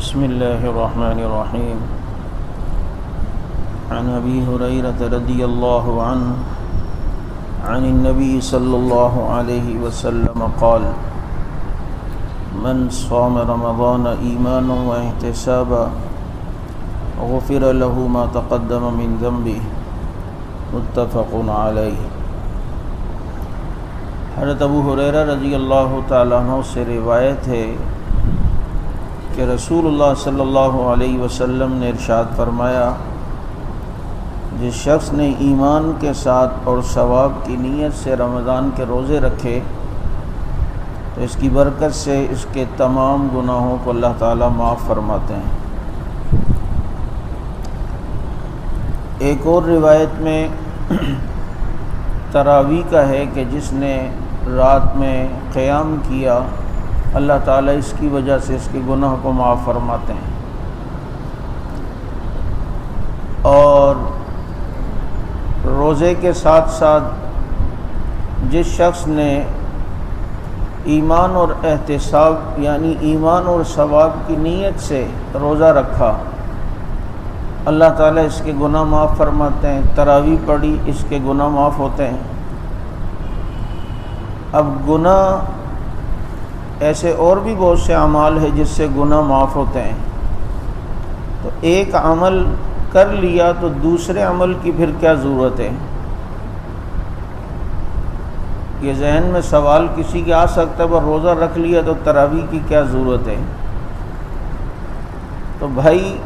بسم الله الرحمن الرحيم. عن أبي هريرة رضي الله عنه عن النبي صلى الله عليه وسلم قال: من صام رمضان إيمانا واحتسابا غفر له ما تقدم من ذنبه. متفق علیہ. حضرت ابو ہریرہ رضی اللہ تعالیٰ عنہ سے روایت ہے کہ رسول اللہ صلی اللہ علیہ وسلم نے ارشاد فرمایا: جس شخص نے ایمان کے ساتھ اور ثواب کی نیت سے رمضان کے روزے رکھے تو اس کی برکت سے اس کے تمام گناہوں کو اللہ تعالیٰ معاف فرماتے ہیں. ایک اور روایت میں تراویح کا ہے کہ جس نے رات میں قیام کیا اللہ تعالیٰ اس کی وجہ سے اس کے گناہ کو معاف فرماتے ہیں. اور روزے کے ساتھ ساتھ جس شخص نے ایمان اور احتساب یعنی ایمان اور ثواب کی نیت سے روزہ رکھا اللہ تعالیٰ اس کے گناہ معاف فرماتے ہیں. تراویح پڑھی اس کے گناہ معاف ہوتے ہیں. اب گناہ ایسے اور بھی بہت سے اعمال ہیں جس سے گناہ معاف ہوتے ہیں. تو ایک عمل کر لیا تو دوسرے عمل کی پھر کیا ضرورت ہے؟ یہ ذہن میں سوال کسی کے آ سکتا ہے پر روزہ رکھ لیا تو تراویح کی کیا ضرورت ہے؟ تو بھائی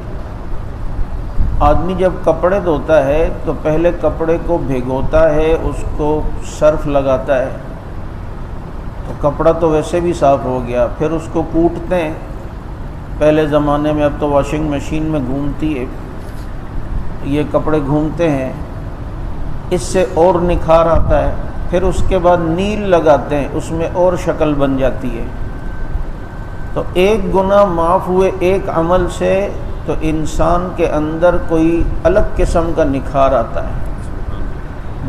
آدمی جب کپڑے دھوتا ہے تو پہلے کپڑے کو بھگوتا ہے، اس کو سرف لگاتا ہے تو کپڑا تو ویسے بھی صاف ہو گیا. پھر اس کو کوٹتے ہیں. پہلے زمانے میں، اب تو واشنگ مشین میں گھومتی ہے، یہ کپڑے گھومتے ہیں، اس سے اور نکھار آتا ہے. پھر اس کے بعد نیل لگاتے ہیں، اس میں اور شکل بن جاتی ہے. تو ایک گناہ معاف ہوئے ایک عمل سے تو انسان کے اندر کوئی الگ قسم کا نکھار آتا ہے.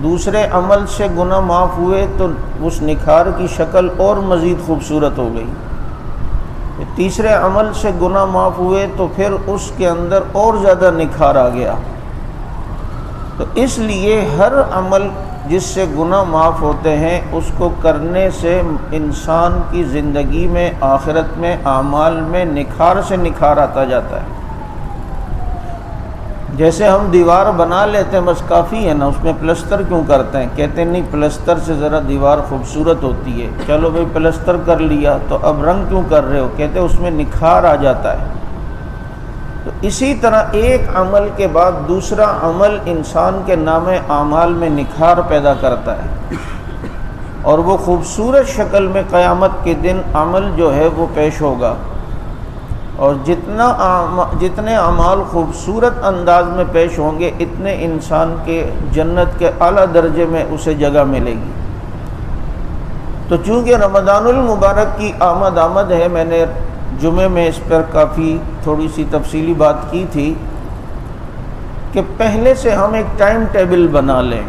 دوسرے عمل سے گناہ معاف ہوئے تو اس نکھار کی شکل اور مزید خوبصورت ہو گئی. تیسرے عمل سے گناہ معاف ہوئے تو پھر اس کے اندر اور زیادہ نکھار آ گیا. تو اس لیے ہر عمل جس سے گناہ معاف ہوتے ہیں اس کو کرنے سے انسان کی زندگی میں آخرت میں اعمال میں نکھار سے نکھار آتا جاتا ہے. جیسے ہم دیوار بنا لیتے ہیں بس کافی ہے نا، اس میں پلسٹر کیوں کرتے ہیں؟ کہتے ہیں نہیں پلسٹر سے ذرا دیوار خوبصورت ہوتی ہے. چلو بھائی پلسٹر کر لیا تو اب رنگ کیوں کر رہے ہو؟ کہتے ہیں اس میں نکھار آ جاتا ہے. تو اسی طرح ایک عمل کے بعد دوسرا عمل انسان کے نام اعمال میں نکھار پیدا کرتا ہے اور وہ خوبصورت شکل میں قیامت کے دن عمل جو ہے وہ پیش ہوگا. اور جتنے اعمال خوبصورت انداز میں پیش ہوں گے اتنے انسان کے جنت کے اعلیٰ درجے میں اسے جگہ ملے گی. تو چونکہ رمضان المبارک کی آمد ہے، میں نے جمعے میں اس پر کافی تھوڑی سی تفصیلی بات کی تھی کہ پہلے سے ہم ایک ٹائم ٹیبل بنا لیں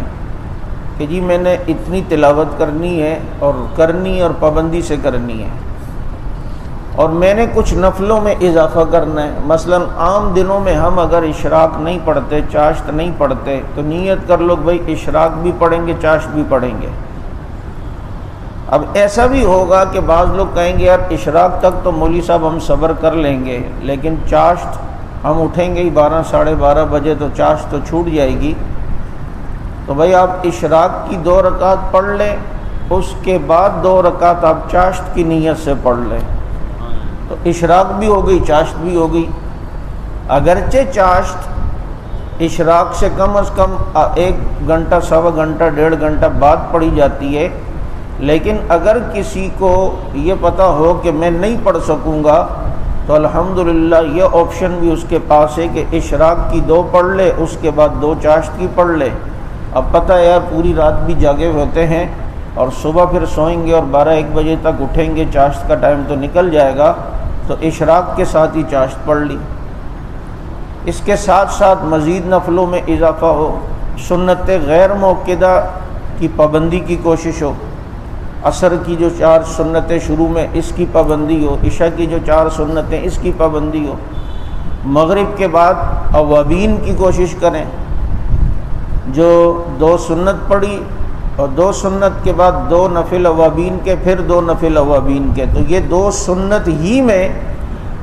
کہ جی میں نے اتنی تلاوت کرنی ہے اور پابندی سے کرنی ہے، اور میں نے کچھ نفلوں میں اضافہ کرنا ہے. مثلا عام دنوں میں ہم اگر اشراق نہیں پڑھتے، چاشت نہیں پڑھتے، تو نیت کر لو بھائی اشراق بھی پڑھیں گے چاشت بھی پڑھیں گے. اب ایسا بھی ہوگا کہ بعض لوگ کہیں گے یار اشراق تک تو مولوی صاحب ہم صبر کر لیں گے لیکن چاشت ہم اٹھیں گے ہی 12 ساڑھے 12 بجے تو چاشت تو چھوٹ جائے گی. تو بھائی آپ اشراق کی 2 رکعت پڑھ لیں، اس کے بعد 2 رکعت آپ چاشت کی نیت سے پڑھ لیں تو اشراق بھی ہو گئی چاشت بھی ہو گئی. اگرچہ چاشت اشراق سے کم از کم 1 گھنٹہ سوا گھنٹہ 1.5 گھنٹہ بعد پڑھی جاتی ہے، لیکن اگر کسی کو یہ پتہ ہو کہ میں نہیں پڑھ سکوں گا تو الحمدللہ یہ آپشن بھی اس کے پاس ہے کہ اشراق کی 2 پڑھ لے، اس کے بعد 2 چاشت کی پڑھ لے. اب پتہ ہے یار پوری رات بھی جاگے ہوتے ہیں اور صبح پھر سوئیں گے اور 12-1 بجے تک اٹھیں گے، چاشت کا ٹائم تو نکل جائے گا، تو اشراق کے ساتھ ہی چاشت پڑھ لی. اس کے ساتھ ساتھ مزید نفلوں میں اضافہ ہو، سنت غیر موقدہ کی پابندی کی کوشش ہو. عصر کی جو 4 سنتیں شروع میں اس کی پابندی ہو، عشاء کی جو 4 سنتیں اس کی پابندی ہو، مغرب کے بعد اوابین کی کوشش کریں، جو 2 سنت پڑھی اور 2 سنت کے بعد 2 نفل اوابین کے، پھر 2 نفل اوابین کے، تو یہ 2 سنت ہی میں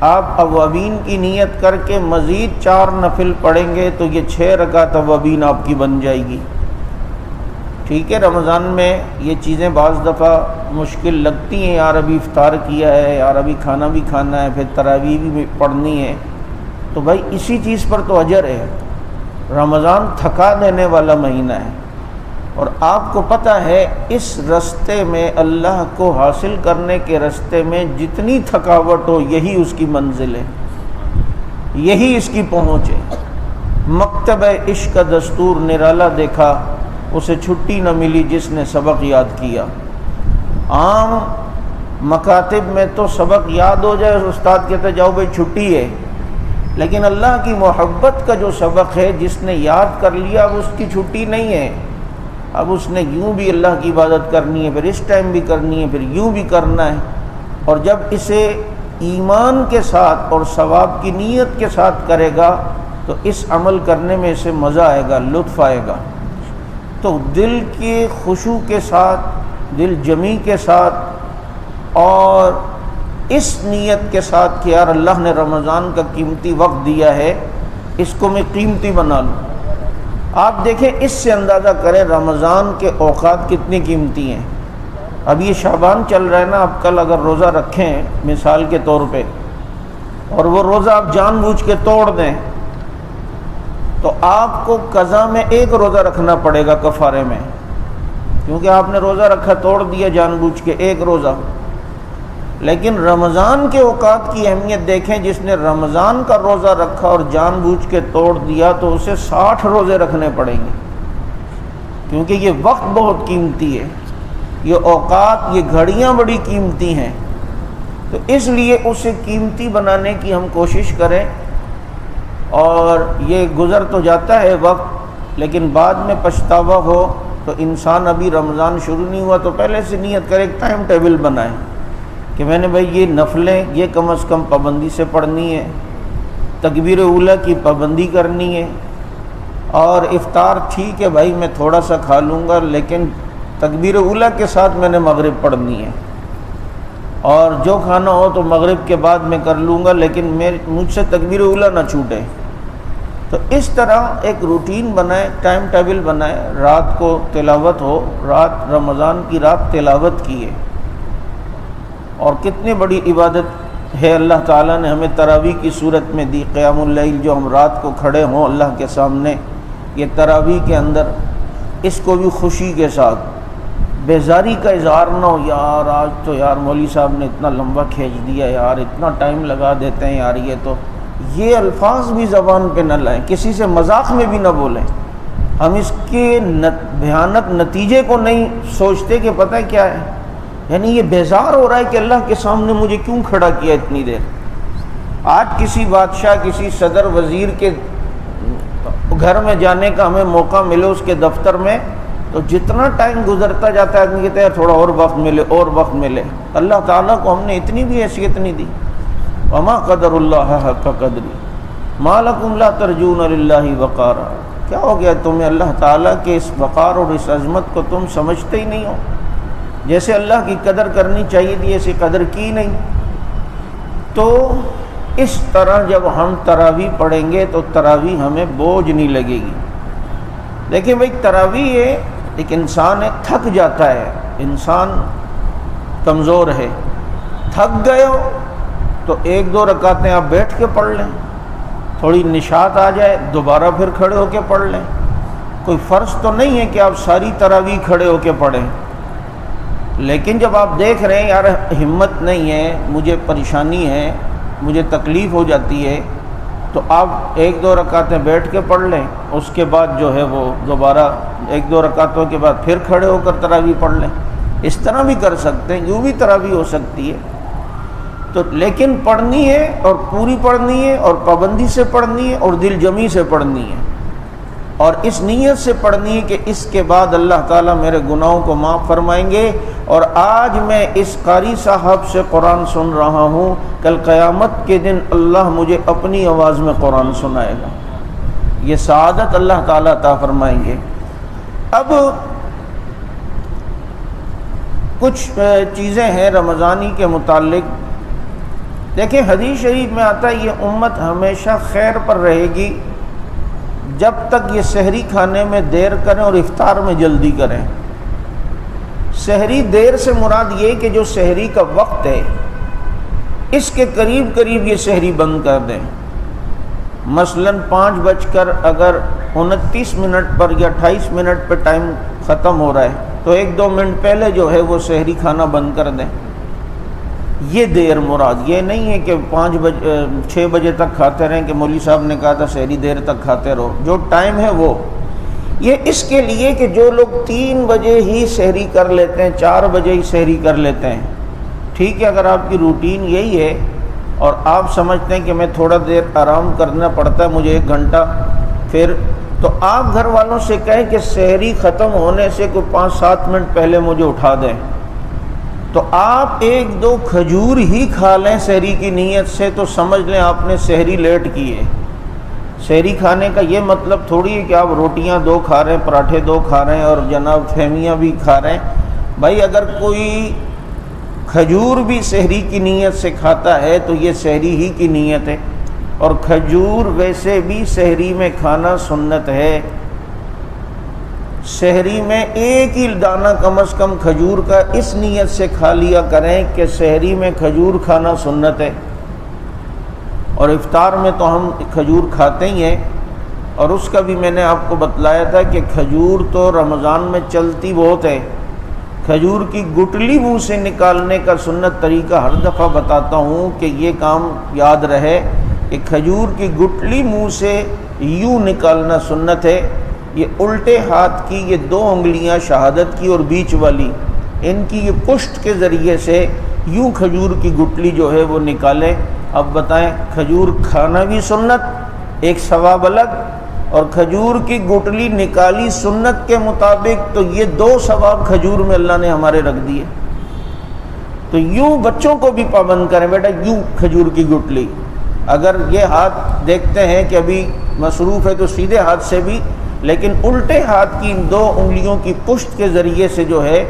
آپ اوابین کی نیت کر کے مزید 4 نفل پڑھیں گے تو یہ 6 رکعت اوابین آپ کی بن جائے گی۔ ٹھیک ہے، رمضان میں یہ چیزیں بعض دفعہ مشکل لگتی ہیں، یار ابھی افطار کیا ہے، یار ابھی کھانا بھی کھانا ہے، پھر تراویح بھی پڑھنی ہے، تو بھائی اسی چیز پر تو اجر ہے۔ رمضان تھکا دینے والا مہینہ ہے، اور آپ کو پتہ ہے اس رستے میں، اللہ کو حاصل کرنے کے رستے میں جتنی تھکاوٹ ہو یہی اس کی منزل ہے، یہی اس کی پہنچ ہے۔ مکتب عشق کا دستور نرالا دیکھا، اسے چھٹی نہ ملی جس نے سبق یاد کیا۔ عام مکاتب میں تو سبق یاد ہو جائے، استاد کہتے جاؤ بھائی چھٹی ہے، لیکن اللہ کی محبت کا جو سبق ہے جس نے یاد کر لیا اب اس کی چھٹی نہیں ہے، اب اس نے یوں بھی اللہ کی عبادت کرنی ہے، پھر اس ٹائم بھی کرنی ہے، پھر یوں بھی کرنا ہے، اور جب اسے ایمان کے ساتھ اور ثواب کی نیت کے ساتھ کرے گا تو اس عمل کرنے میں اسے مزہ آئے گا، لطف آئے گا۔ تو دل کے خشوع کے ساتھ، دل جمی کے ساتھ، اور اس نیت کے ساتھ کہ یار اللہ نے رمضان کا قیمتی وقت دیا ہے، اس کو میں قیمتی بنا لوں۔ آپ دیکھیں، اس سے اندازہ کریں رمضان کے اوقات کتنی قیمتی ہیں۔ اب یہ شعبان چل رہا ہے نا، اب کل اگر روزہ رکھیں مثال کے طور پہ، اور وہ روزہ آپ جان بوجھ کے توڑ دیں تو آپ کو قضا میں 1 روزہ رکھنا پڑے گا کفارے میں، کیونکہ آپ نے روزہ رکھا، توڑ دیا جان بوجھ کے 1 روزہ۔ لیکن رمضان کے اوقات کی اہمیت دیکھیں، جس نے رمضان کا روزہ رکھا اور جان بوجھ کے توڑ دیا تو اسے 60 روزے رکھنے پڑیں گے، کیونکہ یہ وقت بہت قیمتی ہے، یہ اوقات، یہ گھڑیاں بڑی قیمتی ہیں۔ تو اس لیے اسے قیمتی بنانے کی ہم کوشش کریں، اور یہ گزر تو جاتا ہے وقت، لیکن بعد میں پچھتاوا ہو تو انسان ابھی رمضان شروع نہیں ہوا تو پہلے سے نیت کرے، ایک ٹائم ٹیبل بنائے کہ میں نے بھائی یہ نفلیں یہ کم از کم پابندی سے پڑھنی ہے، تکبیر اولیٰ کی پابندی کرنی ہے، اور افطار ٹھیک ہے بھائی میں تھوڑا سا کھا لوں گا لیکن تکبیر اولیٰ کے ساتھ میں نے مغرب پڑھنی ہے، اور جو کھانا ہو تو مغرب کے بعد میں کر لوں گا لیکن مجھ سے تکبیر اولیٰ نہ چھوٹے۔ تو اس طرح ایک روٹین بنائے، ٹائم ٹیبل بنائے، رات کو تلاوت ہو، رات رمضان کی رات تلاوت کیے، اور کتنی بڑی عبادت ہے اللہ تعالیٰ نے ہمیں تراویح کی صورت میں دی۔ قیام اللیل، جو ہم رات کو کھڑے ہوں اللہ کے سامنے، یہ تراویح کے اندر اس کو بھی خوشی کے ساتھ، بیزاری کا اظہار نہ ہو، یار آج تو یار مولوی صاحب نے اتنا لمبا کھینچ دیا، یار اتنا ٹائم لگا دیتے ہیں یار، یہ الفاظ بھی زبان پہ نہ لائیں، کسی سے مذاق میں بھی نہ بولیں۔ ہم اس کے بھیانک نتیجے کو نہیں سوچتے کہ پتہ کیا ہے، یعنی یہ بیزار ہو رہا ہے کہ اللہ کے سامنے مجھے کیوں کھڑا کیا اتنی دیر۔ آج کسی بادشاہ، کسی صدر، وزیر کے گھر میں جانے کا ہمیں موقع ملے، اس کے دفتر میں، تو جتنا ٹائم گزرتا جاتا ہے آدمی کہتا ہے تھوڑا اور وقت ملے، اور وقت ملے۔ اللہ تعالیٰ کو ہم نے اتنی بھی حیثیت نہیں دی۔ وما قدر اللہ حق قدری ما لکم لا ترجون للہ وقارا، کیا ہو گیا تمہیں اللہ تعالیٰ کے اس وقار اور اس عظمت کو تم سمجھتے ہی نہیں ہو؟ جیسے اللہ کی قدر کرنی چاہیے تھی ایسی قدر کی نہیں۔ تو اس طرح جب ہم تراویح پڑھیں گے تو تراویح ہمیں بوجھ نہیں لگے گی۔ دیکھیں بھائی، تراویح ہے، ایک انسان ہے، تھک جاتا ہے، انسان کمزور ہے، تھک گئے ہو تو 1-2 رکعتیں آپ بیٹھ کے پڑھ لیں، تھوڑی نشاط آ جائے دوبارہ پھر کھڑے ہو کے پڑھ لیں۔ کوئی فرض تو نہیں ہے کہ آپ ساری تراویح کھڑے ہو کے پڑھیں، لیکن جب آپ دیکھ رہے ہیں یار ہمت نہیں ہے، مجھے پریشانی ہے، مجھے تکلیف ہو جاتی ہے، تو آپ 1-2 رکعتیں بیٹھ کے پڑھ لیں، اس کے بعد جو ہے وہ دوبارہ 1-2 رکعتوں کے بعد پھر کھڑے ہو کر تراویح پڑھ لیں۔ اس طرح بھی کر سکتے ہیں، یوں بھی تراویح ہو سکتی ہے۔ تو لیکن پڑھنی ہے، اور پوری پڑھنی ہے، اور پابندی سے پڑھنی ہے، اور دل جمی سے پڑھنی ہے۔ اور اس نیت سے پڑھنی ہے کہ اس کے بعد اللہ تعالیٰ میرے گناہوں کو معاف فرمائیں گے، اور آج میں اس قاری صاحب سے قرآن سن رہا ہوں، کل قیامت کے دن اللہ مجھے اپنی آواز میں قرآن سنائے گا۔ یہ سعادت اللہ تعالیٰ عطا فرمائیں گے۔ اب کچھ چیزیں ہیں رمضانی کے متعلق۔ دیکھیں حدیث شریف میں آتا ہے یہ امت ہمیشہ خیر پر رہے گی جب تک یہ سحری کھانے میں دیر کریں اور افطار میں جلدی کریں۔ سحری دیر سے مراد یہ کہ جو سحری کا وقت ہے اس کے قریب قریب یہ سحری بند کر دیں۔ مثلاً 5:29 پر یا 28 منٹ پہ ٹائم ختم ہو رہا ہے تو 1-2 منٹ پہلے جو ہے وہ سحری کھانا بند کر دیں۔ یہ دیر مراد یہ نہیں ہے کہ 6 بجے تک کھاتے رہیں کہ مولوی صاحب نے کہا تھا سحری دیر تک کھاتے رہو، جو ٹائم ہے وہ یہ اس کے لیے کہ جو لوگ 3 بجے ہی سحری کر لیتے ہیں، 4 بجے ہی سحری کر لیتے ہیں، ٹھیک ہے، اگر آپ کی روٹین یہی ہے اور آپ سمجھتے ہیں کہ میں تھوڑا دیر آرام کرنا پڑتا ہے مجھے 1 گھنٹہ، پھر تو آپ گھر والوں سے کہیں کہ سحری ختم ہونے سے کوئی 5-7 منٹ پہلے مجھے اٹھا دیں، تو آپ 1-2 کھجور ہی کھا لیں سحری کی نیت سے تو سمجھ لیں آپ نے سحری لیٹ کی ہے۔ سحری کھانے کا یہ مطلب تھوڑی ہے کہ آپ روٹیاں 2 کھا رہے ہیں، پراٹھے 2 کھا رہے ہیں اور جناب فہمیاں بھی کھا رہے ہیں۔ بھائی اگر کوئی کھجور بھی سحری کی نیت سے کھاتا ہے تو یہ سحری ہی کی نیت ہے، اور کھجور ویسے بھی سحری میں کھانا سنت ہے۔ سحری میں 1 ہی دانہ کم از کم کھجور کا اس نیت سے کھا لیا کریں کہ سحری میں کھجور کھانا سنت ہے، اور افطار میں تو ہم کھجور کھاتے ہی ہیں، اور اس کا بھی میں نے آپ کو بتلایا تھا کہ کھجور تو رمضان میں چلتی بہت ہے۔ کھجور کی گٹلی منہ سے نکالنے کا سنت طریقہ ہر دفعہ بتاتا ہوں کہ یہ کام یاد رہے کہ کھجور کی گٹلی منہ سے یوں نکالنا سنت ہے۔ یہ الٹے ہاتھ کی یہ 2 انگلیاں شہادت کی اور بیچ والی، ان کی یہ پشت کے ذریعے سے یوں کھجور کی گٹلی جو ہے وہ نکالے۔ اب بتائیں کھجور کھانا بھی سنت، ایک ثواب الگ، اور کھجور کی گٹلی نکالی سنت کے مطابق، تو یہ 2 ثواب کھجور میں اللہ نے ہمارے رکھ دیے۔ تو یوں بچوں کو بھی پابند کریں، بیٹا یوں کھجور کی گٹلی، اگر یہ ہاتھ دیکھتے ہیں کہ ابھی مصروف ہے تو سیدھے ہاتھ سے بھی، لیکن الٹے ہاتھ کی ان 2 انگلیوں کی پشت کے ذریعے سے جو ہے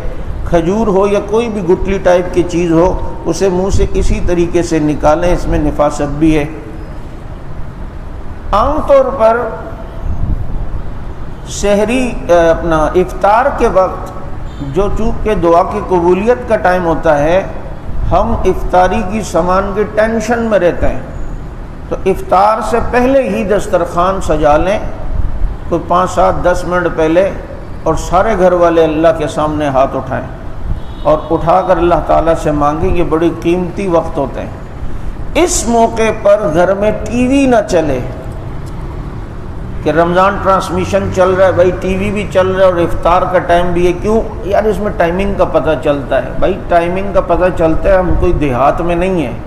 کھجور ہو یا کوئی بھی گٹلی ٹائپ کی چیز ہو اسے منہ سے اسی طریقے سے نکالیں، اس میں نفاست بھی ہے۔ عام طور پر سحری اپنا افطار کے وقت جو چونکہ دعا کی قبولیت کا ٹائم ہوتا ہے، ہم افطاری کی سامان کی ٹینشن میں رہتے ہیں، تو افطار سے پہلے ہی دسترخوان سجا لیں، کوئی 5-7-10 منٹ پہلے، اور سارے گھر والے اللہ کے سامنے ہاتھ اٹھائیں اور اٹھا کر اللہ تعالیٰ سے مانگیں۔ یہ بڑی قیمتی وقت ہوتے ہیں۔ اس موقع پر گھر میں ٹی وی نہ چلے کہ رمضان ٹرانسمیشن چل رہا ہے، بھائی ٹی وی بھی چل رہا ہے اور افطار کا ٹائم بھی ہے، کیوں یار اس میں ٹائمنگ کا پتہ چلتا ہے۔ بھائی ٹائمنگ کا پتہ چلتا ہے، ہم کوئی دیہات میں نہیں ہیں،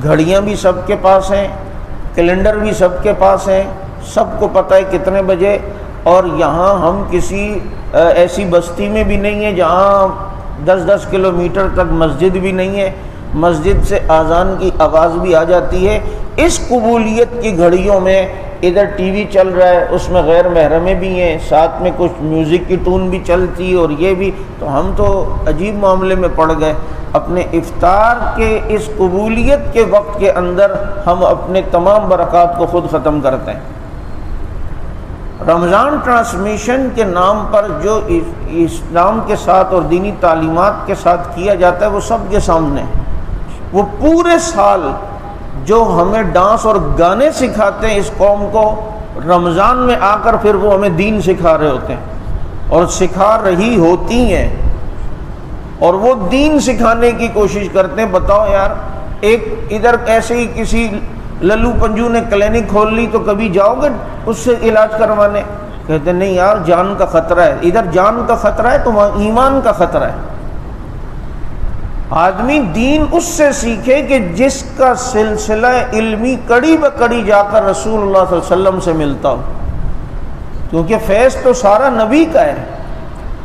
گھڑیاں بھی سب کے پاس ہیں، کیلنڈر بھی سب کے پاس ہیں، سب کو پتہ ہے کتنے بجے، اور یہاں ہم کسی ایسی بستی میں بھی نہیں ہیں جہاں 10-10 کلومیٹر تک مسجد بھی نہیں ہے، مسجد سے اذان کی آواز بھی آ جاتی ہے۔ اس قبولیت کی گھڑیوں میں ادھر ٹی وی چل رہا ہے، اس میں غیر محرمیں بھی ہیں، ساتھ میں کچھ میوزک کی ٹون بھی چلتی ہے، اور یہ بھی، تو ہم تو عجیب معاملے میں پڑ گئے۔ اپنے افطار کے اس قبولیت کے وقت کے اندر ہم اپنے تمام برکات کو خود ختم کرتے ہیں۔ رمضان ٹرانسمیشن کے نام پر جو اسلام کے ساتھ اور دینی تعلیمات کے ساتھ کیا جاتا ہے وہ سب کے سامنے، وہ پورے سال جو ہمیں ڈانس اور گانے سکھاتے ہیں اس قوم کو، رمضان میں آ کر پھر وہ ہمیں دین سکھا رہے ہوتے ہیں اور سکھا رہی ہوتی ہیں، اور وہ دین سکھانے کی کوشش کرتے ہیں۔ بتاؤ یار، ایک ادھر ایسے ہی کسی للو پنجو نے کلینک کھول لی تو کبھی جاؤ گے اس سے علاج کروانے؟ کہتے نہیں یار جان کا خطرہ ہے، ادھر جان کا خطرہ ہے تو وہاں ایمان کا خطرہ ہے۔ آدمی دین اس سے سیکھے کہ جس کا سلسلہ علمی کڑی بکڑی جا کر رسول اللہ صلی اللہ علیہ وسلم سے ملتا ہو، کیونکہ فیض تو سارا نبی کا ہے،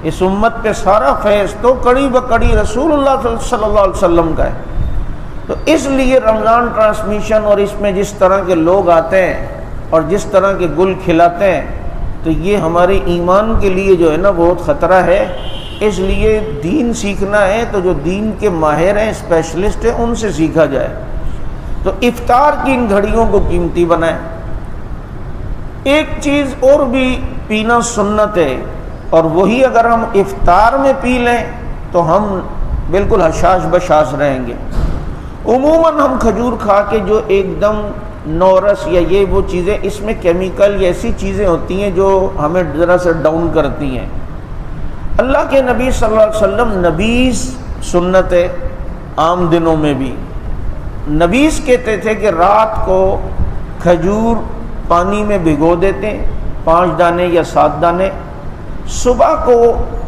اس امت پہ سارا فیض تو کڑی بکڑی رسول اللہ صلی اللہ علیہ وسلم کا ہے۔ تو اس لیے رمضان ٹرانسمیشن اور اس میں جس طرح کے لوگ آتے ہیں اور جس طرح کے گل کھلاتے ہیں، تو یہ ہمارے ایمان کے لیے جو ہے نا بہت خطرہ ہے۔ اس لیے دین سیکھنا ہے تو جو دین کے ماہر ہیں، اسپیشلسٹ ہیں، ان سے سیکھا جائے۔ تو افطار کی ان گھڑیوں کو قیمتی بنائیں۔ ایک چیز اور بھی پینا سنت ہے، اور وہی اگر ہم افطار میں پی لیں تو ہم بالکل حشاش بشاش رہیں گے۔ عموماً ہم کھجور کھا کے جو ایک دم نورس یا یہ وہ چیزیں، اس میں کیمیکل یا ایسی چیزیں ہوتی ہیں جو ہمیں ذرا سے ڈاؤن کرتی ہیں۔ اللہ کے نبی صلی اللہ علیہ وسلم نبیذ سنت ہے، عام دنوں میں بھی نبیذ کہتے تھے کہ رات کو کھجور پانی میں بھگو دیتے، 5 دانے یا 7 دانے، صبح کو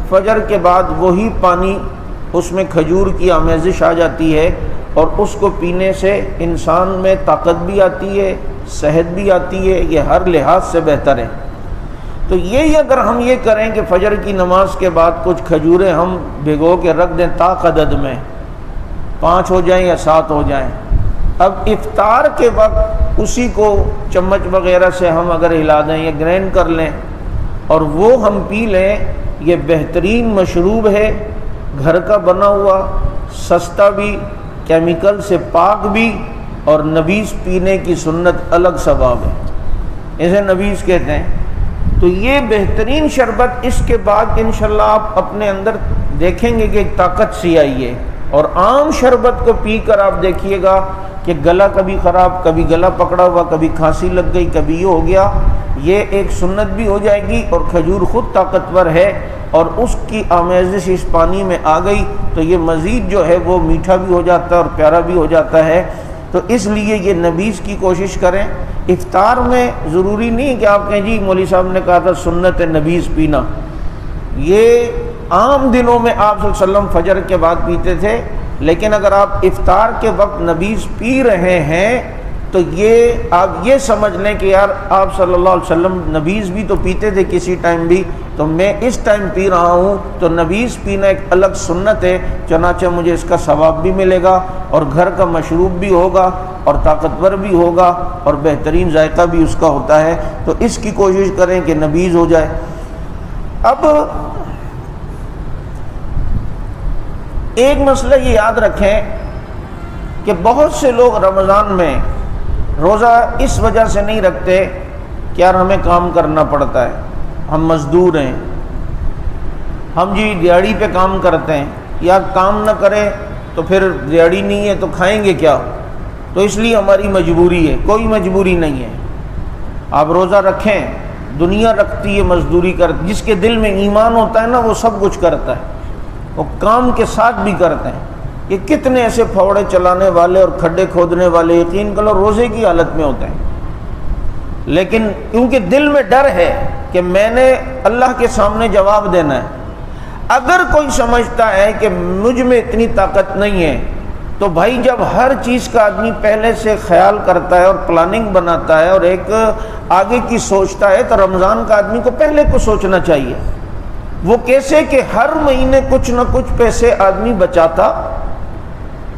فجر کے بعد وہی پانی اس میں کھجور کی آمیزش آ جاتی ہے، اور اس کو پینے سے انسان میں طاقت بھی آتی ہے، صحت بھی آتی ہے، یہ ہر لحاظ سے بہتر ہے۔ تو یہی اگر ہم یہ کریں کہ فجر کی نماز کے بعد کچھ کھجوریں ہم بھگو کے رکھ دیں طاقت میں، 5 ہو جائیں یا 7 ہو جائیں، اب افطار کے وقت اسی کو چمچ وغیرہ سے ہم اگر ہلا دیں یا گرینڈ کر لیں اور وہ ہم پی لیں، یہ بہترین مشروب ہے، گھر کا بنا ہوا، سستا بھی، کیمیکل سے پاک بھی، اور نبیذ پینے کی سنت الگ ثواب ہے، اسے نبیذ کہتے ہیں۔ تو یہ بہترین شربت، اس کے بعد انشاءاللہ آپ اپنے اندر دیکھیں گے کہ ایک طاقت سی آئی ہے۔ اور عام شربت کو پی کر آپ دیکھیے گا کہ گلا کبھی خراب، کبھی گلا پکڑا ہوا، کبھی کھانسی لگ گئی، کبھی یہ ہو گیا، یہ ایک سنت بھی ہو جائے گی، اور کھجور خود طاقتور ہے، اور اس کی آمیزش اس پانی میں آ گئی تو یہ مزید جو ہے وہ میٹھا بھی ہو جاتا ہے اور پیارا بھی ہو جاتا ہے۔ تو اس لیے یہ نبیذ کی کوشش کریں۔ افطار میں ضروری نہیں کہ آپ کہیں جی مولوی صاحب نے کہا تھا سنت ہے نبیذ پینا، یہ عام دنوں میں آپ صلی اللہ علیہ وسلم فجر کے بعد پیتے تھے، لیکن اگر آپ افطار کے وقت نبیذ پی رہے ہیں تو یہ آپ یہ سمجھ لیں کہ یار آپ صلی اللہ علیہ وسلم نبیذ بھی تو پیتے تھے کسی ٹائم بھی، تو میں اس ٹائم پی رہا ہوں، تو نبیذ پینا ایک الگ سنت ہے، چنانچہ مجھے اس کا ثواب بھی ملے گا، اور گھر کا مشروب بھی ہوگا، اور طاقتور بھی ہوگا، اور بہترین ذائقہ بھی اس کا ہوتا ہے۔ تو اس کی کوشش کریں کہ نبیذ ہو جائے۔ اب ایک مسئلہ یہ یاد رکھیں کہ بہت سے لوگ رمضان میں روزہ اس وجہ سے نہیں رکھتے کہ یار ہمیں کام کرنا پڑتا ہے، ہم مزدور ہیں، ہم جی دیہڑی پہ کام کرتے ہیں، یا کام نہ کریں تو پھر دیہڑی نہیں ہے تو کھائیں گے کیا، تو اس لیے ہماری مجبوری ہے۔ کوئی مجبوری نہیں ہے، آپ روزہ رکھیں، دنیا رکھتی ہے مزدوری کر، جس کے دل میں ایمان ہوتا ہے نا وہ سب کچھ کرتا ہے، وہ کام کے ساتھ بھی کرتے ہیں۔ کہ کتنے ایسے پھوڑے چلانے والے اور کھڈے کھودنے والے یقین کرو روزے کی حالت میں ہوتے ہیں، لیکن کیونکہ دل میں ڈر ہے کہ میں نے اللہ کے سامنے جواب دینا ہے۔ اگر کوئی سمجھتا ہے کہ مجھ میں اتنی طاقت نہیں ہے، تو بھائی جب ہر چیز کا آدمی پہلے سے خیال کرتا ہے اور پلاننگ بناتا ہے اور ایک آگے کی سوچتا ہے، تو رمضان کا آدمی کو پہلے کو سوچنا چاہیے۔ وہ کیسے کہ ہر مہینے کچھ نہ کچھ پیسے آدمی بچاتا،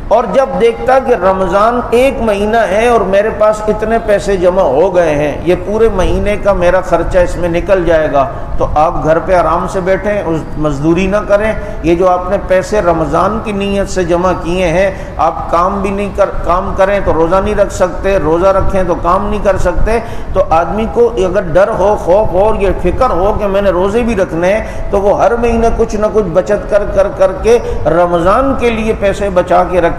اور جب دیکھتا کہ رمضان 1 مہینہ ہے اور میرے پاس اتنے پیسے جمع ہو گئے ہیں، یہ پورے مہینے کا میرا خرچہ اس میں نکل جائے گا، تو آپ گھر پہ آرام سے بیٹھیں، اس مزدوری نہ کریں۔ یہ جو آپ نے پیسے رمضان کی نیت سے جمع کیے ہیں، آپ کام بھی نہیں کام کریں تو روزہ نہیں رکھ سکتے، روزہ رکھیں تو کام نہیں کر سکتے۔ تو آدمی کو اگر ڈر ہو، خوف ہو اور یہ فکر ہو کہ میں نے روزے بھی رکھنے ہیں، تو وہ ہر مہینے کچھ نہ کچھ بچت کر کے رمضان کے لیے پیسے بچا کے رکھے،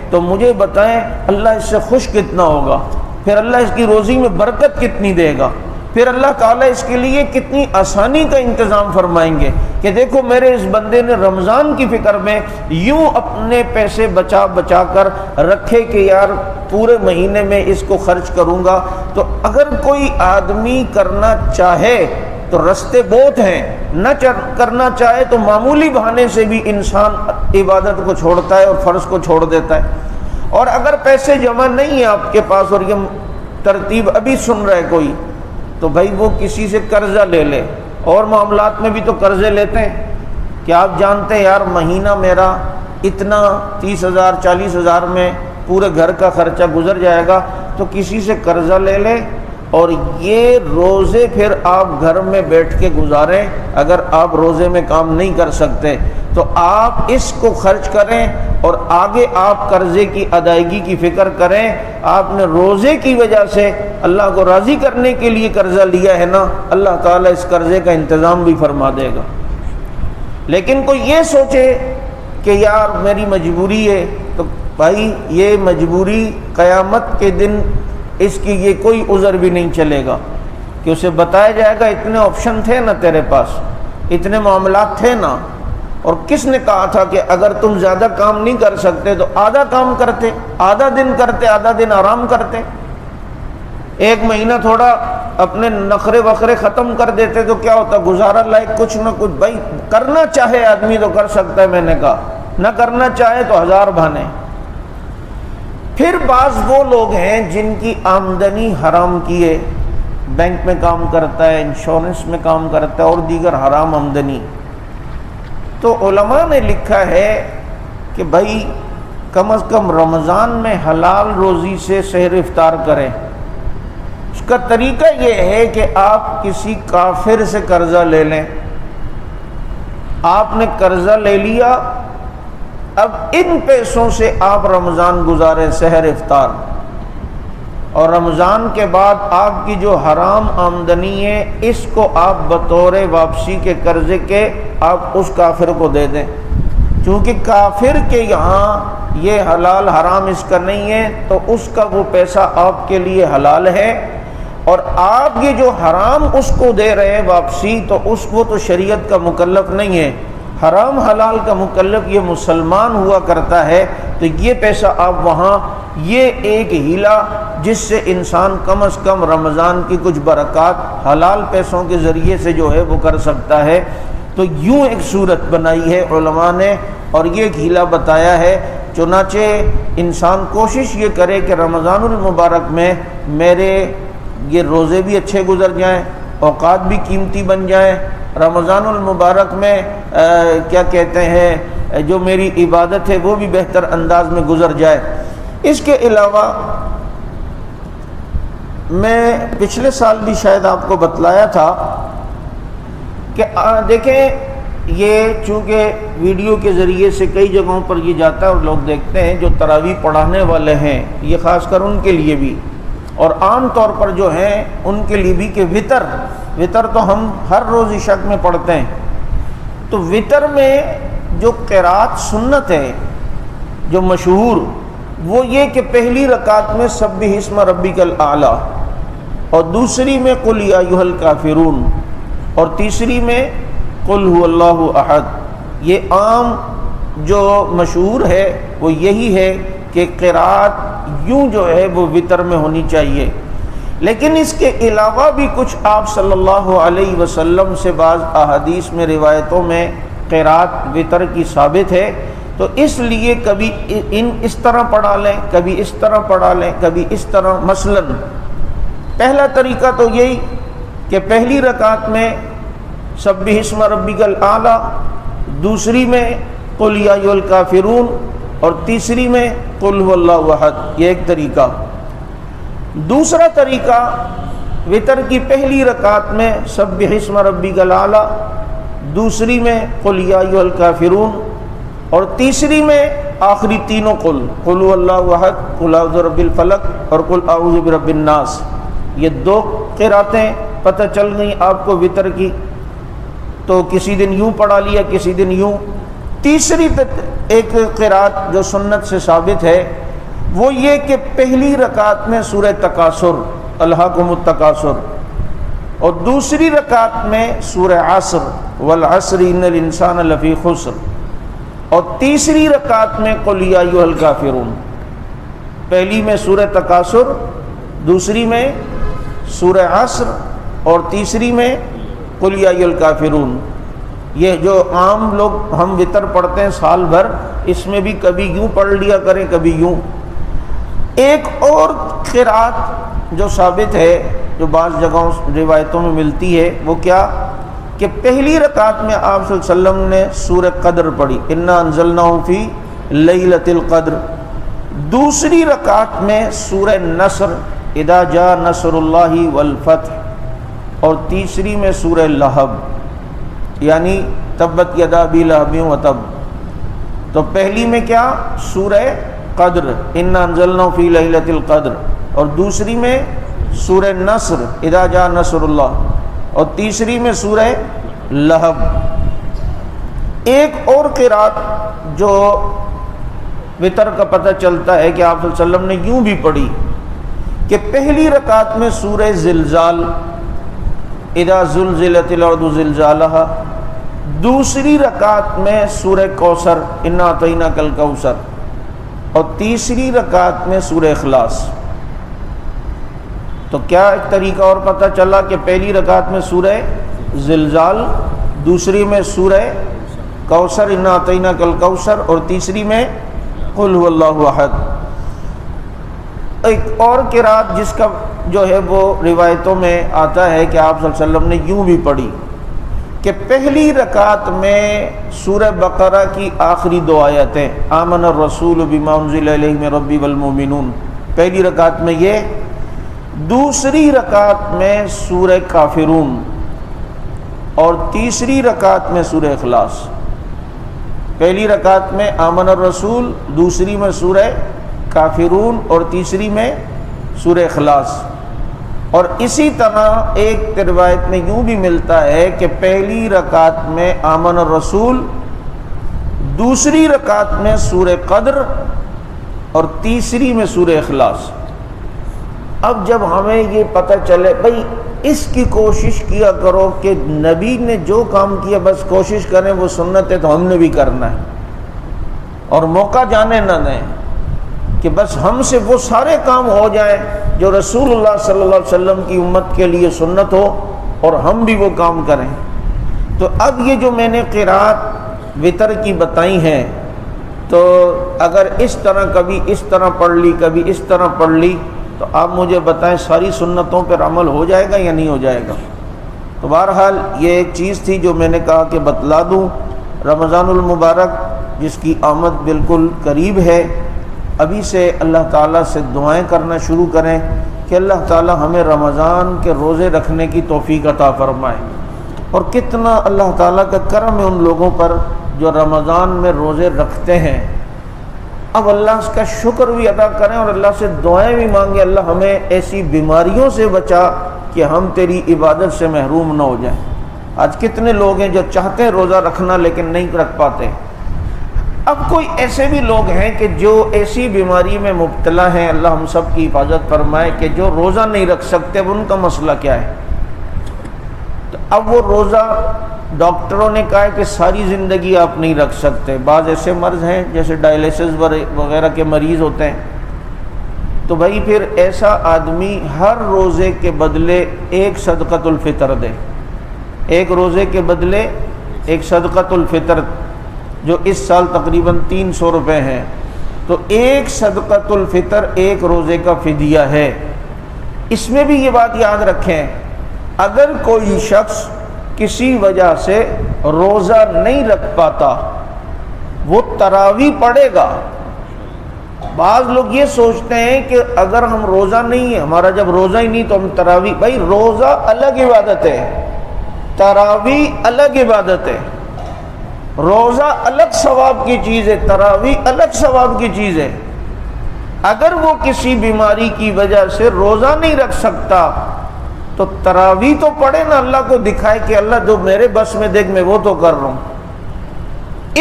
تو مجھے بتائیں اللہ اس سے خوش کتنا ہوگا، پھر اللہ اس کی روزی میں برکت کتنی دے گا، پھر اللہ تعالیٰ اس کے لیے کتنی آسانی کا انتظام فرمائیں گے کہ دیکھو میرے اس بندے نے رمضان کی فکر میں یوں اپنے پیسے بچا کر رکھے کہ یار پورے مہینے میں اس کو خرچ کروں گا۔ تو اگر کوئی آدمی کرنا چاہے تو رستے بہت ہیں، نہ کرنا چاہے تو معمولی بہانے سے بھی انسان عبادت کو چھوڑتا ہے اور فرض کو چھوڑ دیتا ہے۔ اور اگر پیسے جمع نہیں ہیں آپ کے پاس اور یہ ترتیب ابھی سن رہے کوئی، تو بھائی وہ کسی سے قرضہ لے لے، اور معاملات میں بھی تو قرضے لیتے ہیں کہ آپ جانتے ہیں یار مہینہ میرا اتنا 30,000 40,000 میں پورے گھر کا خرچہ گزر جائے گا، تو کسی سے قرضہ لے لے اور یہ روزے پھر آپ گھر میں بیٹھ کے گزاریں۔ اگر آپ روزے میں کام نہیں کر سکتے تو آپ اس کو خرچ کریں اور آگے آپ قرضے کی ادائیگی کی فکر کریں۔ آپ نے روزے کی وجہ سے اللہ کو راضی کرنے کے لیے قرضہ لیا ہے نا، اللہ تعالیٰ اس قرضے کا انتظام بھی فرما دے گا۔ لیکن کوئی یہ سوچے کہ یار میری مجبوری ہے، تو بھائی یہ مجبوری قیامت کے دن اس کی یہ کوئی عذر بھی نہیں چلے گا کہ اسے بتایا جائے گا اتنے آپشن تھے نا تیرے پاس، اتنے معاملات تھے نا، اور کس نے کہا تھا کہ اگر تم زیادہ کام نہیں کر سکتے تو آدھا کام کرتے، آدھا دن کرتے، آدھا دن آرام کرتے، ایک مہینہ تھوڑا اپنے نخرے وخرے ختم کر دیتے تو کیا ہوتا، گزارا لائق کچھ نہ کچھ۔ بھائی کرنا چاہے آدمی تو کر سکتا ہے، میں نے کہا نہ کرنا چاہے تو ہزار بہانے۔ پھر بعض وہ لوگ ہیں جن کی آمدنی حرام کی ہے، بینک میں کام کرتا ہے، انشورنس میں کام کرتا ہے اور دیگر حرام آمدنی، تو علماء نے لکھا ہے کہ بھائی کم از کم رمضان میں حلال روزی سے سحر افطار کریں۔ اس کا طریقہ یہ ہے کہ آپ کسی کافر سے قرضہ لے لیں۔ آپ نے قرضہ لے لیا، اب ان پیسوں سے آپ رمضان گزاریں سحر افطار، اور رمضان کے بعد آپ کی جو حرام آمدنی ہے اس کو آپ بطور واپسی کے قرضے کے آپ اس کافر کو دے دیں، چونکہ کافر کے یہاں یہ حلال حرام اس کا نہیں ہے تو اس کا وہ پیسہ آپ کے لیے حلال ہے، اور آپ یہ جو حرام اس کو دے رہے ہیں واپسی تو اس کو تو شریعت کا مکلف نہیں ہے، حرام حلال کا مکلف یہ مسلمان ہوا کرتا ہے، تو یہ پیسہ آپ وہاں، یہ ایک ہیلا جس سے انسان کم از کم رمضان کی کچھ برکات حلال پیسوں کے ذریعے سے جو ہے وہ کر سکتا ہے۔ تو یوں ایک صورت بنائی ہے علماء نے اور یہ ایک ہیلا بتایا ہے۔ چنانچہ انسان کوشش یہ کرے کہ رمضان المبارک میں میرے یہ روزے بھی اچھے گزر جائیں، اوقات بھی قیمتی بن جائیں، رمضان المبارک میں کیا کہتے ہیں جو میری عبادت ہے وہ بھی بہتر انداز میں گزر جائے۔ اس کے علاوہ میں پچھلے سال بھی شاید آپ کو بتلایا تھا کہ دیکھیں یہ چونکہ ویڈیو کے ذریعے سے کئی جگہوں پر یہ جاتا ہے اور لوگ دیکھتے ہیں، جو تراویح پڑھانے والے ہیں یہ خاص کر ان کے لیے بھی اور عام طور پر جو ہیں ان کے لیے بھی کہ وطر تو ہم ہر روز عشاء میں پڑھتے ہیں، تو وطر میں جو قرات سنت ہے جو مشہور وہ یہ کہ پہلی رکعت میں سبح اسم ربک الاعلی اور دوسری میں قل یا ایھا الکافرون اور تیسری میں قل ھو اللہ احد۔ یہ عام جو مشہور ہے وہ یہی ہے کہ قرات یوں جو ہے وہ وطر میں ہونی چاہیے، لیکن اس کے علاوہ بھی کچھ آپ صلی اللہ علیہ وسلم سے بعض احادیث میں روایتوں میں قرات وطر کی ثابت ہے، تو اس لیے کبھی اس طرح پڑھا لیں، کبھی اس طرح پڑھا لیں، کبھی اس طرح۔ مثلا پہلا طریقہ تو یہی کہ پہلی رکعت میں سبح اسم ربک الاعلی، دوسری میں قل یا ایھا الکافرون اور تیسری میں قل ھو اللہ احد، یہ ایک طریقہ۔ دوسرا طریقہ وطر کی پہلی رکعت میں سبح اسم ربک الاعلی، دوسری میں قل یا ایھا الکافرون اور تیسری میں آخری تینوں قل ھو اللہ احد، قل اعوذ برب الفلق اور قل اعوذ برب الناس، یہ دو قراتیں پتہ چل گئیں آپ کو وطر کی، تو کسی دن یوں پڑھا لیا کسی دن یوں۔ تیسری ایک قرات جو سنت سے ثابت ہے وہ یہ کہ پہلی رکعت میں سورہ تکاثر الہاکم التکاثر اور دوسری رکعت میں سورہ عصر والعصر ان الانسان لفی خسر اور تیسری رکعت میں قل یا ایھا الکافرون۔ پہلی میں سورہ تکاثر، دوسری میں سورہ عصر اور تیسری میں قل یا ایھا الکافرون۔ یہ جو عام لوگ ہم وطر پڑھتے ہیں سال بھر، اس میں بھی کبھی یوں پڑھ لیا کریں کبھی یوں۔ ایک اور قرات جو ثابت ہے جو بعض جگہوں روایتوں میں ملتی ہے وہ کیا کہ پہلی رکعت میں آپ صلی اللہ علیہ وسلم نے سورہ قدر پڑھی، انا انزلناہ فی لیلۃ القدر، دوسری رکعت میں سورہ نصر اذا جاء نصر اللہ والفتح، اور تیسری میں سورہ لہب یعنی تبت یدا ابی لہب وتب۔ تو پہلی میں کیا سورہ قدر انا انزلناہ فی لیلۃ القدر، اور دوسری میں سورہ نصر اذا جاء نصر اللہ، اور تیسری میں سورہ لہب۔ ایک اور قرات جو وتر کا پتہ چلتا ہے کہ آپ صلی اللہ علیہ وسلم نے یوں بھی پڑھی کہ پہلی رکعت میں سورہ زلزال اذا زلزلت الارض زلزالہا، دوسری رکعت میں سورہ کوثر انا اعطیناک الکوثر، اور تیسری رکعت میں سورہ اخلاص۔ تو کیا ایک طریقہ اور پتہ چلا کہ پہلی رکعت میں سورہ زلزال، دوسری میں سورہ کوثر انا اعطیناک الکوثر، اور تیسری میں قل هو اللہ احد۔ ایک اور قرات جس کا جو ہے وہ روایتوں میں آتا ہے کہ آپ صلی اللہ علیہ وسلم نے یوں بھی پڑھی کہ پہلی رکعت میں سورہ بقرہ کی آخری دو آیتیں آمن الرسول بما انزل الیہ من ربی والمؤمنون، پہلی رکعت میں یہ، دوسری رکعت میں سورہ کافرون، اور تیسری رکعت میں سورہ اخلاص۔ پہلی رکعت میں آمن الرسول، دوسری میں سورہ کافرون، اور تیسری میں سورہ اخلاص۔ اور اسی طرح ایک روایت میں یوں بھی ملتا ہے کہ پہلی رکعت میں آمن الرسول، دوسری رکعت میں سورہ قدر، اور تیسری میں سورہ اخلاص۔ اب جب ہمیں یہ پتہ چلے بھئی اس کی کوشش کیا کرو کہ نبی نے جو کام کیا بس کوشش کریں وہ سنت ہے تو ہم نے بھی کرنا ہے، اور موقع جانے نہ دیں کہ بس ہم سے وہ سارے کام ہو جائیں جو رسول اللہ صلی اللہ علیہ وسلم کی امت کے لیے سنت ہو، اور ہم بھی وہ کام کریں۔ تو اب یہ جو میں نے قرات وتر کی بتائی ہیں، تو اگر اس طرح کبھی اس طرح پڑھ لی کبھی اس طرح پڑھ لی تو آپ مجھے بتائیں ساری سنتوں پر عمل ہو جائے گا یا نہیں ہو جائے گا؟ تو بہرحال یہ ایک چیز تھی جو میں نے کہا کہ بتلا دوں۔ رمضان المبارک جس کی آمد بالکل قریب ہے، ابھی سے اللہ تعالیٰ سے دعائیں کرنا شروع کریں کہ اللہ تعالیٰ ہمیں رمضان کے روزے رکھنے کی توفیق عطا فرمائے۔ اور کتنا اللہ تعالیٰ کا کرم ہے ان لوگوں پر جو رمضان میں روزے رکھتے ہیں۔ اب اللہ کا شکر بھی ادا کریں اور اللہ سے دعائیں بھی مانگیں، اللہ ہمیں ایسی بیماریوں سے بچا کہ ہم تیری عبادت سے محروم نہ ہو جائیں۔ آج کتنے لوگ ہیں جو چاہتے ہیں روزہ رکھنا لیکن نہیں رکھ پاتے۔ اب کوئی ایسے بھی لوگ ہیں کہ جو ایسی بیماری میں مبتلا ہیں، اللہ ہم سب کی حفاظت فرمائے، کہ جو روزہ نہیں رکھ سکتے، اب ان کا مسئلہ کیا ہے؟ تو اب وہ روزہ ڈاکٹروں نے کہا ہے کہ ساری زندگی آپ نہیں رکھ سکتے۔ بعض ایسے مرض ہیں جیسے ڈائلیسس وغیرہ کے مریض ہوتے ہیں، تو بھائی پھر ایسا آدمی ہر روزے کے بدلے ایک صدقۃ الفطر دے، ایک روزے کے بدلے ایک صدقۃ الفطر، جو اس سال تقریباً 300 روپے ہیں، تو ایک صدقۃ الفطر ایک روزے کا فدیہ ہے۔ اس میں بھی یہ بات یاد رکھیں، اگر کوئی شخص کسی وجہ سے روزہ نہیں رکھ پاتا، وہ تراویح پڑھے گا۔ بعض لوگ یہ سوچتے ہیں کہ اگر ہم روزہ نہیں ہے، ہمارا جب روزہ ہی نہیں تو ہم تراویح، بھائی روزہ الگ عبادت ہے، تراویح الگ عبادت ہے۔ روزہ الگ ثواب کی چیز ہے، تراویح الگ ثواب کی چیز ہے۔ اگر وہ کسی بیماری کی وجہ سے روزہ نہیں رکھ سکتا تو تراویح تو پڑھے نا، اللہ کو دکھائے کہ اللہ جو میرے بس میں دیکھ میں وہ تو کر رہا ہوں،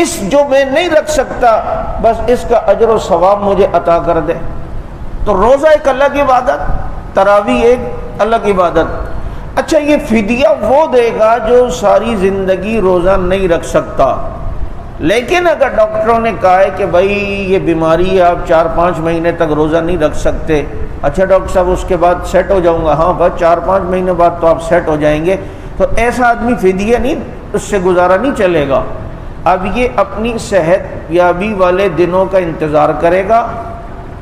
اس جو میں نہیں رکھ سکتا بس اس کا اجر و ثواب مجھے عطا کر دے۔ تو روزہ ایک الگ عبادت، تراویح ایک الگ عبادت۔ اچھا، یہ فدیہ وہ دے گا جو ساری زندگی روزہ نہیں رکھ سکتا، لیکن اگر ڈاکٹروں نے کہا ہے کہ بھائی یہ بیماری ہے، آپ 4-5 مہینے تک روزہ نہیں رکھ سکتے، اچھا ڈاکٹر صاحب اس کے بعد سیٹ ہو جاؤں گا، ہاں بس 4-5 مہینے بعد تو آپ سیٹ ہو جائیں گے، تو ایسا آدمی فدیہ نہیں، اس سے گزارا نہیں چلے گا۔ اب یہ اپنی صحت یابی والے دنوں کا انتظار کرے گا،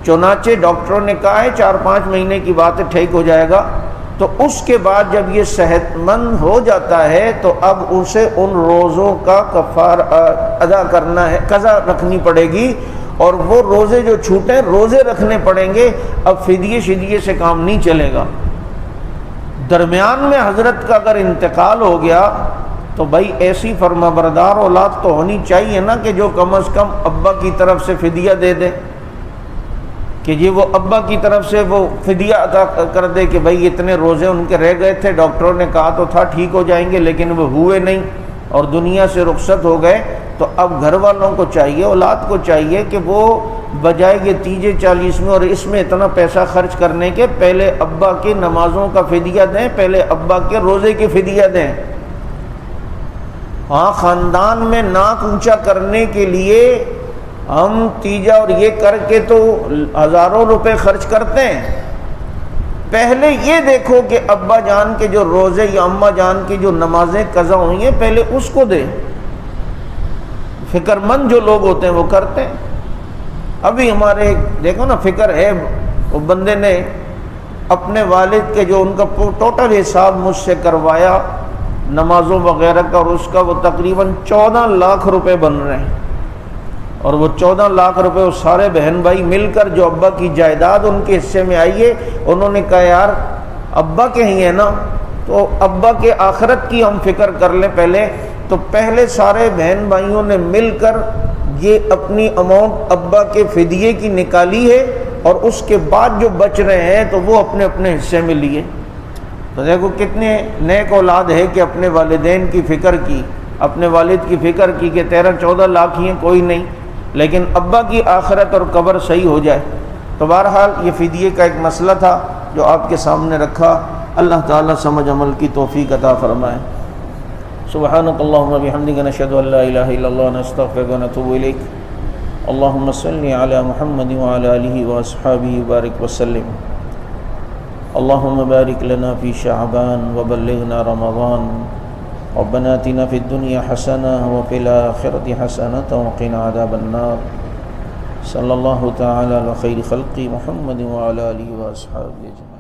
چنانچہ ڈاکٹروں نے کہا ہے 4-5 مہینے کی بات ٹھیک ہو جائے گا، تو اس کے بعد جب یہ صحت مند ہو جاتا ہے تو اب اسے ان روزوں کا کفارہ ادا کرنا ہے، قضا رکھنی پڑے گی، اور وہ روزے جو چھوٹے روزے رکھنے پڑیں گے۔ اب فدیے شدیے سے کام نہیں چلے گا۔ درمیان میں حضرت کا اگر انتقال ہو گیا تو بھائی ایسی فرما بردار اولاد تو ہونی چاہیے نا کہ جو کم از کم ابا کی طرف سے فدیہ دے دے، کہ یہ وہ ابا کی طرف سے وہ فدیہ عطا کر دے کہ بھائی اتنے روزے ان کے رہ گئے تھے، ڈاکٹروں نے کہا تو تھا ٹھیک ہو جائیں گے لیکن وہ ہوئے نہیں اور دنیا سے رخصت ہو گئے۔ تو اب گھر والوں کو چاہیے، اولاد کو چاہیے کہ وہ بجائے یہ تیجے 40 میں اور اس میں اتنا پیسہ خرچ کرنے کے پہلے ابا کی نمازوں کا فدیہ دیں، پہلے ابا کے روزے کی فدیہ دیں۔ ہاں خاندان میں ناک اونچا کرنے کے لیے ہم تیجا اور یہ کر کے تو ہزاروں روپے خرچ کرتے ہیں، پہلے یہ دیکھو کہ ابا جان کے جو روزے یا اماں جان کی جو نمازیں قضا ہوئی ہیں پہلے اس کو دے۔ فکر مند جو لوگ ہوتے ہیں وہ کرتے ہیں۔ ابھی ہمارے دیکھو نا فکر ہے، وہ بندے نے اپنے والد کے جو ان کا ٹوٹل حساب مجھ سے کروایا نمازوں وغیرہ کا، اور اس کا وہ تقریباً 14 لاکھ روپے بن رہے ہیں، اور وہ 14 لاکھ روپے وہ سارے بہن بھائی مل کر جو ابا کی جائیداد ان کے حصے میں آئی ہے، انہوں نے کہا یار ابا کے ہی ہیں نا تو ابا کے آخرت کی ہم فکر کر لیں پہلے، تو پہلے سارے بہن بھائیوں نے مل کر یہ اپنی اماؤنٹ ابا کے فدیے کی نکالی ہے، اور اس کے بعد جو بچ رہے ہیں تو وہ اپنے اپنے حصے میں لیے۔ تو دیکھو کتنے نیک اولاد ہے کہ اپنے والدین کی فکر کی، اپنے والد کی فکر کی کہ 13-14 لاکھ ہی ہیں کوئی نہیں، لیکن ابا کی آخرت اور قبر صحیح ہو جائے۔ تو بہرحال یہ فدیے کا ایک مسئلہ تھا جو آپ کے سامنے رکھا۔ اللہ تعالیٰ سمجھ عمل کی توفیق عطا فرمائے۔ سبحانک اللہم بحمدک نشہد ان لا الہ الا اللہ نستغفرک ونتوب الیک۔ اللہم صلی علی محمد وعلی آلہ واصحابہ وبارک وسلم۔ اللہم بارک لنا فی شعبان وبلغنا رمضان۔ ربنا آتنا فی الدنیا حسنہ وفی الآخرۃ حسنۃ وقنا عذاب النار۔ صلی اللہ تعالی علی خیر خلق محمد وعلی آلہ واصحابہ اجمعین۔